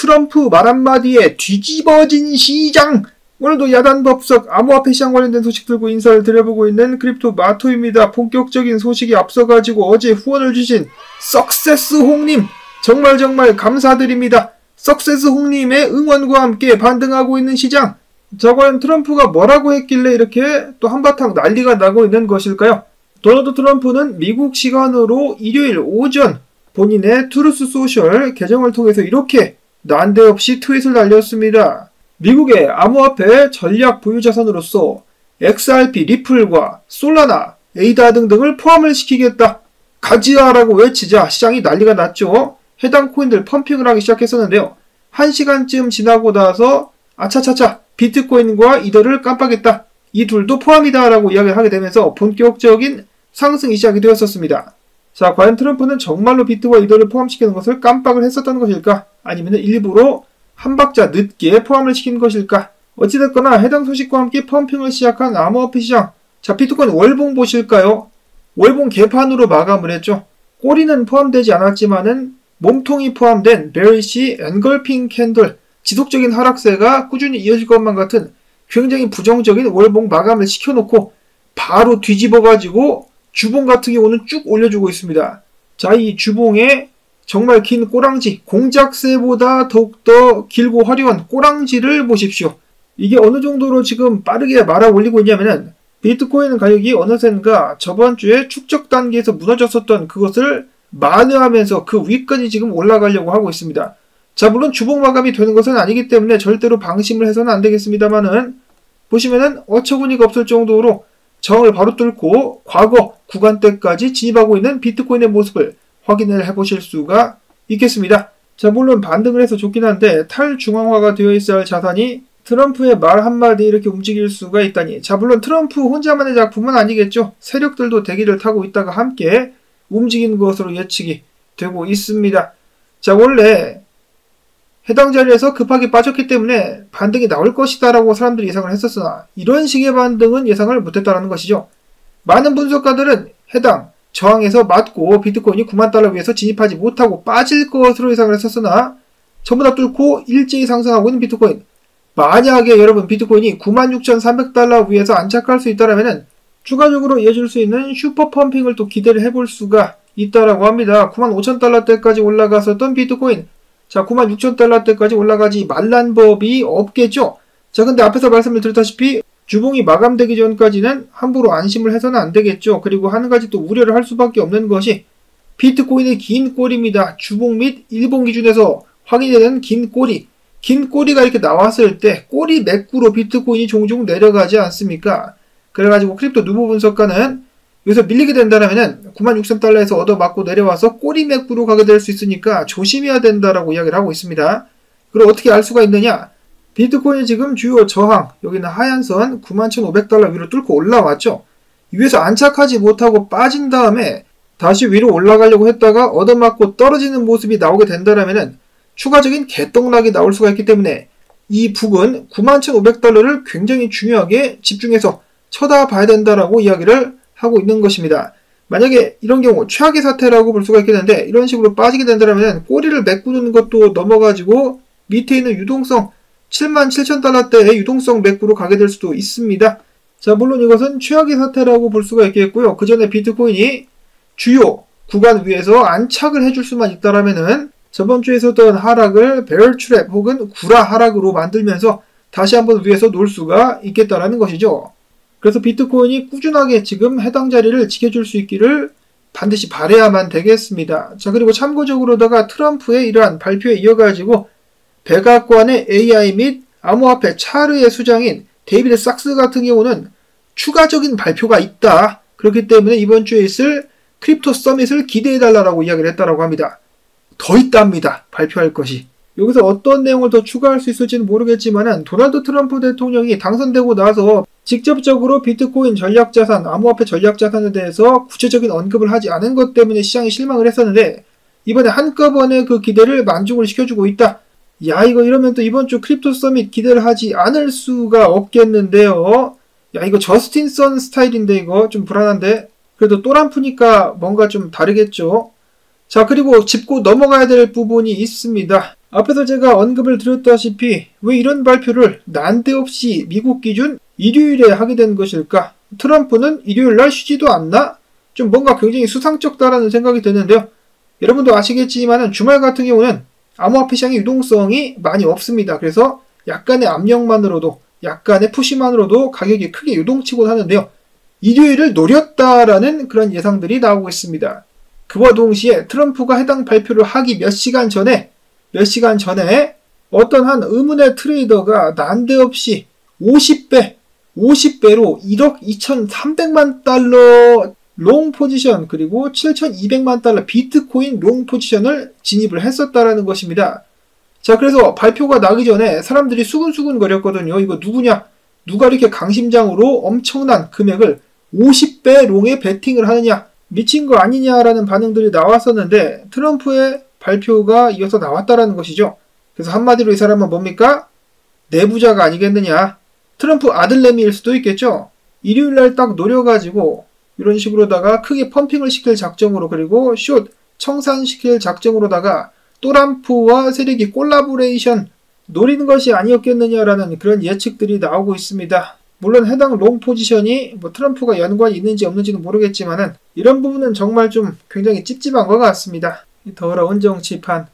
트럼프 말 한마디에 뒤집어진 시장! 오늘도 야단 법석 암호화폐 시장 관련된 소식 들고 인사를 드려보고 있는 크립토 마토입니다. 본격적인 소식이 앞서가지고 어제 후원을 주신 석세스 홍님 정말 감사드립니다. 석세스 홍님의 응원과 함께 반등하고 있는 시장. 자, 과연 트럼프가 뭐라고 했길래 이렇게 또 한바탕 난리가 나고 있는 것일까요? 도널드 트럼프는 미국 시간으로 일요일 오전 본인의 트루스 소셜 계정을 통해서 이렇게 난데없이 트윗을 날렸습니다. 미국의 암호화폐 전략 보유자산으로서 XRP, 리플과 솔라나, 에이다 등등을 포함을 시키겠다. 가지야라고 외치자 시장이 난리가 났죠. 해당 코인들 펌핑을 하기 시작했었는데요. 1시간쯤 지나고 나서 아차차차 비트코인과 이더를 깜빡했다. 이 둘도 포함이다 라고 이야기를 하게 되면서 본격적인 상승이 시작이 되었었습니다. 자, 과연 트럼프는 정말로 비트와 이더를 포함시키는 것을 깜빡을 했었던 것일까? 아니면 일부러 한 박자 늦게 포함을 시킨 것일까? 어찌됐거나 해당 소식과 함께 펌핑을 시작한 암호화폐 시장. 자, 비트코인 월봉 보실까요? 월봉 개판으로 마감을 했죠. 꼬리는 포함되지 않았지만은 몸통이 포함된 베리시 엔걸핑 캔들, 지속적인 하락세가 꾸준히 이어질 것만 같은 굉장히 부정적인 월봉 마감을 시켜놓고 바로 뒤집어가지고 주봉 같은 경우는 쭉 올려주고 있습니다. 자, 이 주봉에 정말 긴 꼬랑지, 공작새보다 더욱더 길고 화려한 꼬랑지를 보십시오. 이게 어느 정도로 지금 빠르게 말아 올리고 있냐면은 비트코인 가격이 어느샌가 저번 주에 축적 단계에서 무너졌었던 그것을 만회하면서 그 위까지 지금 올라가려고 하고 있습니다. 자, 물론 주봉 마감이 되는 것은 아니기 때문에 절대로 방심을 해서는 안 되겠습니다만은 보시면은 어처구니가 없을 정도로 저항을 바로 뚫고 과거 구간대까지 진입하고 있는 비트코인의 모습을 확인을 해보실 수가 있겠습니다. 자, 물론 반등을 해서 좋긴 한데 탈중앙화가 되어 있어야 할 자산이 트럼프의 말 한마디에 이렇게 움직일 수가 있다니. 자, 물론 트럼프 혼자만의 작품은 아니겠죠. 세력들도 대기를 타고 있다가 함께 움직이는 것으로 예측이 되고 있습니다. 자, 원래 해당 자리에서 급하게 빠졌기 때문에 반등이 나올 것이다 라고 사람들이 예상을 했었으나 이런 식의 반등은 예상을 못했다는 것이죠. 많은 분석가들은 해당 저항에서 맞고 비트코인이 9만 달러 위에서 진입하지 못하고 빠질 것으로 예상을 했었으나 전부 다 뚫고 일제히 상승하고 있는 비트코인. 만약에 여러분 비트코인이 96,300달러 위에서 안착할 수 있다면 추가적으로 이어질 수 있는 슈퍼 펌핑을 또 기대를 해볼 수가 있다라고 합니다. 95,000달러대까지 올라갔었던 비트코인. 자, 96,000달러대까지 올라가지 말란 법이 없겠죠. 자, 근데 앞에서 말씀을 드렸다시피 주봉이 마감되기 전까지는 함부로 안심을 해서는 안 되겠죠. 그리고 한 가지 또 우려를 할 수밖에 없는 것이 비트코인의 긴 꼬리입니다. 주봉 및 일봉 기준에서 확인되는 긴 꼬리. 긴 꼬리가 이렇게 나왔을 때 꼬리 매꾸로 비트코인이 종종 내려가지 않습니까? 그래가지고 크립토 누보 분석가는 여기서 밀리게 된다면 96,000달러에서 얻어맞고 내려와서 꼬리 매꾸로 가게 될 수 있으니까 조심해야 된다라고 이야기를 하고 있습니다. 그럼 어떻게 알 수가 있느냐? 비트코인이 지금 주요 저항, 여기는 하얀 선 91,500달러 위로 뚫고 올라왔죠. 위에서 안착하지 못하고 빠진 다음에 다시 위로 올라가려고 했다가 얻어맞고 떨어지는 모습이 나오게 된다면 추가적인 개떡락이 나올 수가 있기 때문에 이 부근 91,500달러를 굉장히 중요하게 집중해서 쳐다봐야 된다라고 이야기를 하고 있는 것입니다. 만약에 이런 경우 최악의 사태라고 볼 수가 있겠는데 이런 식으로 빠지게 된다면 꼬리를 메꾸는 것도 넘어가지고 밑에 있는 유동성 77,000달러대의 유동성 매꾸로 가게 될 수도 있습니다. 자, 물론 이것은 최악의 사태라고 볼 수가 있겠고요. 그 전에 비트코인이 주요 구간 위에서 안착을 해줄 수만 있다라면은 저번 주에 있었던 하락을 베어 트랩 혹은 구라 하락으로 만들면서 다시 한번 위에서 놀 수가 있겠다라는 것이죠. 그래서 비트코인이 꾸준하게 지금 해당 자리를 지켜줄 수 있기를 반드시 바라야만 되겠습니다. 자, 그리고 참고적으로다가 트럼프의 이러한 발표에 이어가지고 백악관의 AI 및 암호화폐 차르의 수장인 데이비드 sak스 같은 경우는 추가적인 발표가 있다. 그렇기 때문에 이번 주에 있을 크립토 서밋을 기대해달라고 이야기를 했다라고 합니다. 더 있답니다. 발표할 것이. 여기서 어떤 내용을 더 추가할 수 있을지는 모르겠지만 도널드 트럼프 대통령이 당선되고 나서 직접적으로 비트코인 전략자산, 암호화폐 전략자산에 대해서 구체적인 언급을 하지 않은 것 때문에 시장이 실망을 했었는데 이번에 한꺼번에 그 기대를 만족을 시켜주고 있다. 야, 이거 이러면 또 이번 주 크립토 서밋 기대를 하지 않을 수가 없겠는데요. 야, 이거 저스틴 선 스타일인데 이거 좀 불안한데. 그래도 또람프니까 뭔가 좀 다르겠죠. 자, 그리고 짚고 넘어가야 될 부분이 있습니다. 앞에서 제가 언급을 드렸다시피 왜 이런 발표를 난데없이 미국 기준 일요일에 하게 된 것일까? 트럼프는 일요일날 쉬지도 않나? 좀 뭔가 굉장히 수상쩍다라는 생각이 드는데요. 여러분도 아시겠지만 주말 같은 경우는 암호화폐 시장의 유동성이 많이 없습니다. 그래서 약간의 압력만으로도 약간의 푸시만으로도 가격이 크게 유동치곤 하는데요. 일요일을 노렸다라는 그런 예상들이 나오고 있습니다. 그와 동시에 트럼프가 해당 발표를 하기 몇 시간 전에 어떤 한 의문의 트레이더가 난데없이 50배로 1억 2,300만 달러 롱 포지션 그리고 7,200만 달러 비트코인 롱 포지션을 진입을 했었다라는 것입니다. 자, 그래서 발표가 나기 전에 사람들이 수근수근 거렸거든요. 이거 누구냐? 누가 이렇게 강심장으로 엄청난 금액을 50배 롱에 베팅을 하느냐? 미친 거 아니냐라는 반응들이 나왔었는데 트럼프의 발표가 이어서 나왔다라는 것이죠. 그래서 한마디로 이 사람은 뭡니까? 내부자가 아니겠느냐? 트럼프 아들내미일 수도 있겠죠. 일요일날 딱 노려가지고 이런 식으로다가 크게 펌핑을 시킬 작정으로 그리고 숏 청산시킬 작정으로다가 또람프와 세력이 콜라보레이션 노리는 것이 아니었겠느냐라는 그런 예측들이 나오고 있습니다. 물론 해당 롱 포지션이 트럼프가 연관이 있는지 없는지는 모르겠지만은 이런 부분은 정말 좀 굉장히 찝찝한 것 같습니다. 이 더러운 정치판.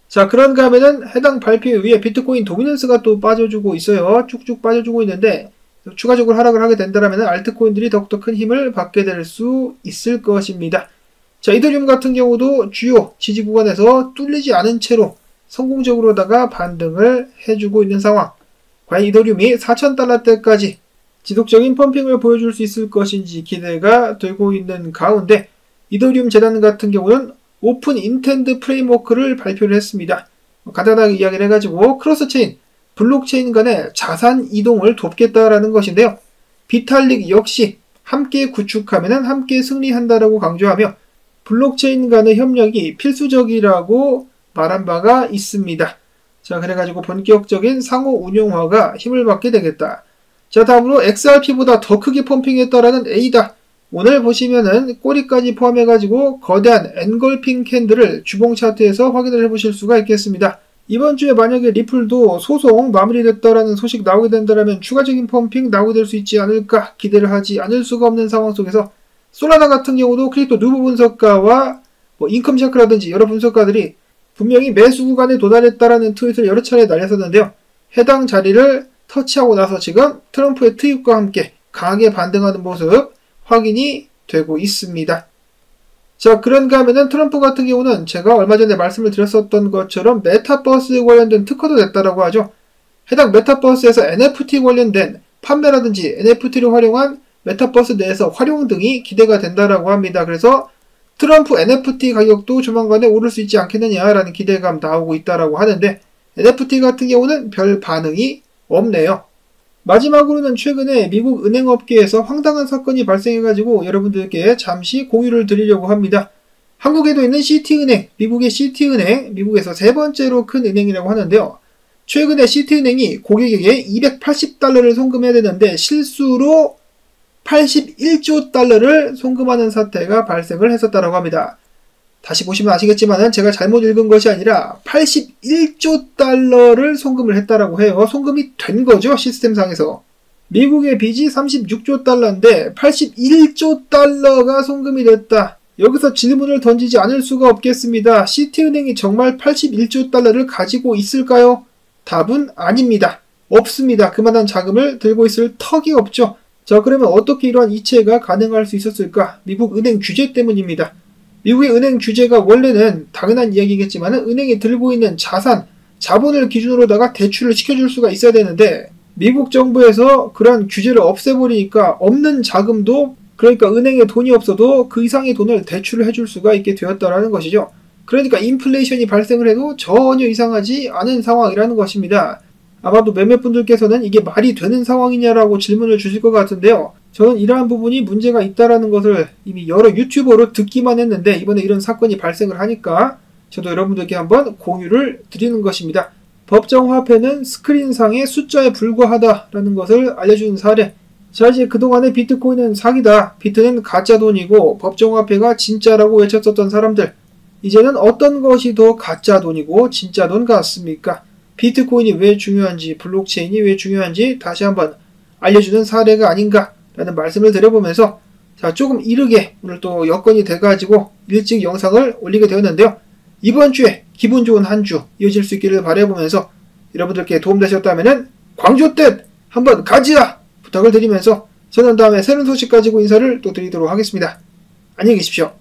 자, 그런가 하면은 해당 발표에 의해 비트코인 도미넌스가 또 빠져주고 있어요. 쭉쭉 빠져주고 있는데 추가적으로 하락을 하게 된다면 알트코인들이 더욱더 큰 힘을 받게 될 수 있을 것입니다. 자, 이더리움 같은 경우도 주요 지지 구간에서 뚫리지 않은 채로 성공적으로다가 반등을 해주고 있는 상황. 과연 이더리움이 4,000달러대까지 지속적인 펌핑을 보여줄 수 있을 것인지 기대가 되고 있는 가운데 이더리움 재단 같은 경우는 오픈 인텐드 프레임워크를 발표를 했습니다. 간단하게 이야기를 해가지고 크로스체인, 블록체인 간의 자산 이동을 돕겠다라는 것인데요. 비탈릭 역시 함께 구축하면 함께 승리한다라고 강조하며 블록체인 간의 협력이 필수적이라고 말한 바가 있습니다. 자, 그래가지고 본격적인 상호 운용화가 힘을 받게 되겠다. 자, 다음으로 XRP보다 더 크게 펌핑했다라는 에이다. 오늘 보시면은 꼬리까지 포함해가지고 거대한 엔걸핑 캔들을 주봉 차트에서 확인을 해보실 수가 있겠습니다. 이번 주에 만약에 리플도 소송 마무리됐다라는 소식 나오게 된다면 추가적인 펌핑 나오게 될 수 있지 않을까 기대를 하지 않을 수가 없는 상황 속에서 솔라나 같은 경우도 크립토 누보 분석가와 인컴샤크라든지 여러 분석가들이 분명히 매수 구간에 도달했다라는 트윗을 여러 차례 날렸었는데요. 해당 자리를 터치하고 나서 지금 트럼프의 트윗과 함께 강하게 반등하는 모습 확인이 되고 있습니다. 자, 그런가 하면은 트럼프 같은 경우는 제가 얼마 전에 말씀을 드렸었던 것처럼 메타버스 관련된 특허도 냈다라고 하죠. 해당 메타버스에서 NFT 관련된 판매라든지 NFT를 활용한 메타버스 내에서 활용 등이 기대가 된다라고 합니다. 그래서 트럼프 NFT 가격도 조만간에 오를 수 있지 않겠느냐라는 기대감 나오고 있다라고 하는데 NFT 같은 경우는 별 반응이 없네요. 마지막으로는 최근에 미국 은행업계에서 황당한 사건이 발생해가지고 여러분들께 잠시 공유를 드리려고 합니다. 한국에도 있는 시티은행, 미국의 시티은행, 미국에서 세 번째로 큰 은행이라고 하는데요. 최근에 시티은행이 고객에게 280달러를 송금해야 되는데 실수로 81조 달러를 송금하는 사태가 발생을 했었다고 합니다. 다시 보시면 아시겠지만 제가 잘못 읽은 것이 아니라 81조 달러를 송금을 했다라고 해요. 송금이 된 거죠, 시스템상에서. 미국의 빚이 36조 달러인데 81조 달러가 송금이 됐다. 여기서 질문을 던지지 않을 수가 없겠습니다. 시티은행이 정말 81조 달러를 가지고 있을까요? 답은 아닙니다. 없습니다. 그만한 자금을 들고 있을 턱이 없죠. 자, 그러면 어떻게 이러한 이체가 가능할 수 있었을까? 미국 은행 규제 때문입니다. 미국의 은행 규제가 원래는 당연한 이야기겠지만 은행이 들고 있는 자산, 자본을 기준으로다가 대출을 시켜줄 수가 있어야 되는데 미국 정부에서 그런 규제를 없애버리니까 없는 자금도 그러니까 은행에 돈이 없어도 그 이상의 돈을 대출을 해줄 수가 있게 되었다라는 것이죠. 그러니까 인플레이션이 발생을 해도 전혀 이상하지 않은 상황이라는 것입니다. 아마도 몇몇 분들께서는 이게 말이 되는 상황이냐라고 질문을 주실 것 같은데요. 저는 이러한 부분이 문제가 있다라는 것을 이미 여러 유튜버로 듣기만 했는데 이번에 이런 사건이 발생을 하니까 저도 여러분들께 한번 공유를 드리는 것입니다. 법정화폐는 스크린상의 숫자에 불과하다라는 것을 알려주는 사례. 자, 이제 그동안에 비트코인은 사기다, 비트는 가짜 돈이고 법정화폐가 진짜라고 외쳤었던 사람들. 이제는 어떤 것이 더 가짜 돈이고 진짜 돈 같습니까? 비트코인이 왜 중요한지, 블록체인이 왜 중요한지 다시 한번 알려주는 사례가 아닌가라는 말씀을 드려보면서 자, 조금 이르게 오늘 또 여건이 돼가지고 일찍 영상을 올리게 되었는데요. 이번 주에 기분 좋은 한 주 이어질 수 있기를 바라보면서 여러분들께 도움되셨다면 광주뜻 한번 가지야 부탁을 드리면서 저는 다음에 새로운 소식 가지고 인사를 또 드리도록 하겠습니다. 안녕히 계십시오.